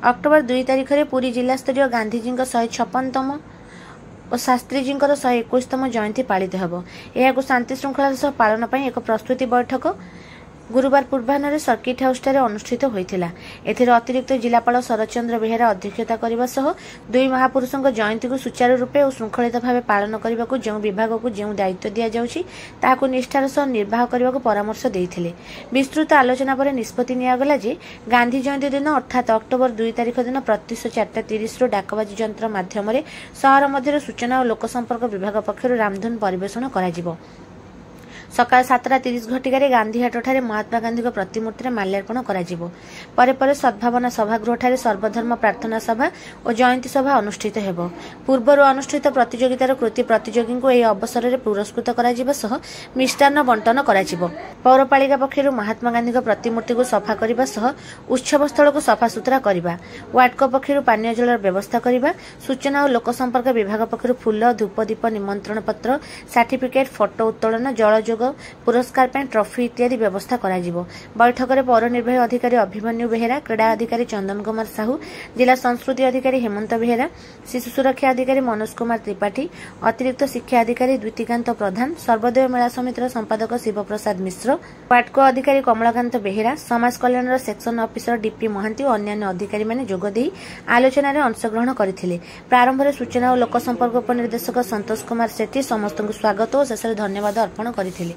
October 2 तारिख में पुरी जिला स्तरीय गांधीजी 156तम और शास्त्रीजी 121तम जयंती पालित होब। यह शांति श्रृंखला सह पालन पर एक प्रस्तुति बैठक गुरुवार पूर्वाह्न सर्किट हाउस अनुष्ठित होता। अतिरिक्त जिलापाल शरदचंद्र बेहेरा अध्यक्षता करने सह दुई महापुरुषों जयंती को सुचारू रूपे और श्रृंखलित भाव पालन करने को जो विभाग को जो दायित्व दि जाऊँ निष्ठार सह निर्वाह करने को परामर्श देते। विस्तृत आलोचना पर निष्पत्ति नियागला जे गांधी जयंती दिन अर्थात अक्टोबर 2 तारिख दिन प्रत्युष 4:30 डाकबाजी यंत्र माध्यम सहर मध्य सूचना और लोकसंपर्क विभाग पक्षर रामधुन परिवेषण कर सकाल 7:30 घटिकार गांधीहाट ठारे महात्मा गांधी प्रतिमूर्ति माल्यार्पण कर सद्भावना सभागृह सर्वधर्म प्रार्थना सभा और जयंती सभा अनुष्ठित होब। पूर्वर अनुष्ठित प्रतियोगितार कृति प्रतियोगी को यह अवसर में पुरस्कृत कर मिष्टान्न बंटन कर पौरपालिका पक्षर महात्मा गांधी प्रतिमूर्ति को सफा करने सह उत्सव स्थल को सफासुतरा करने वार्डक पक्षर पानीय जल व्यवस्था करने सूचना और लोकसंपर्क विभाग पक्षर फूल धूपदीप निमंत्रण पत्र सर्टिफिकेट फोटो उत्तोलन जलजोग पुरस्कार ट्रॉफी इत्यादि व्यवस्था करा जिवो। बैठक में पौर निर्वाही अधिकारी अभिमन्यु बेहेरा, क्रीड़ा अधिकारी चंदन कुमार साहू, जिला संस्कृति अधिकारी हेमंत बेहेरा, शिशु सुरक्षा अधिकारी मनोज कुमार त्रिपाठी, अतिरिक्त शिक्षा अधिकारी द्वितीकांत प्रधान, सर्वोदय मेला समितिर संपादक शिवप्रसाद मिश्र, वार्डको अधिकारी कमलाकांत बेहेरा, समाज कल्याण सेक्शन ऑफिसर डीपी महांती और अन्य अधिकारी माने जोगदेई आलोचना रे अंशग्रहण करथिले। प्रारंभ में सूचना और लोकसंपर्क उपनिर्देशक संतोष कुमार सेठी समस्त स्वागत और शेष धन्यवाद अर्पण करथिले।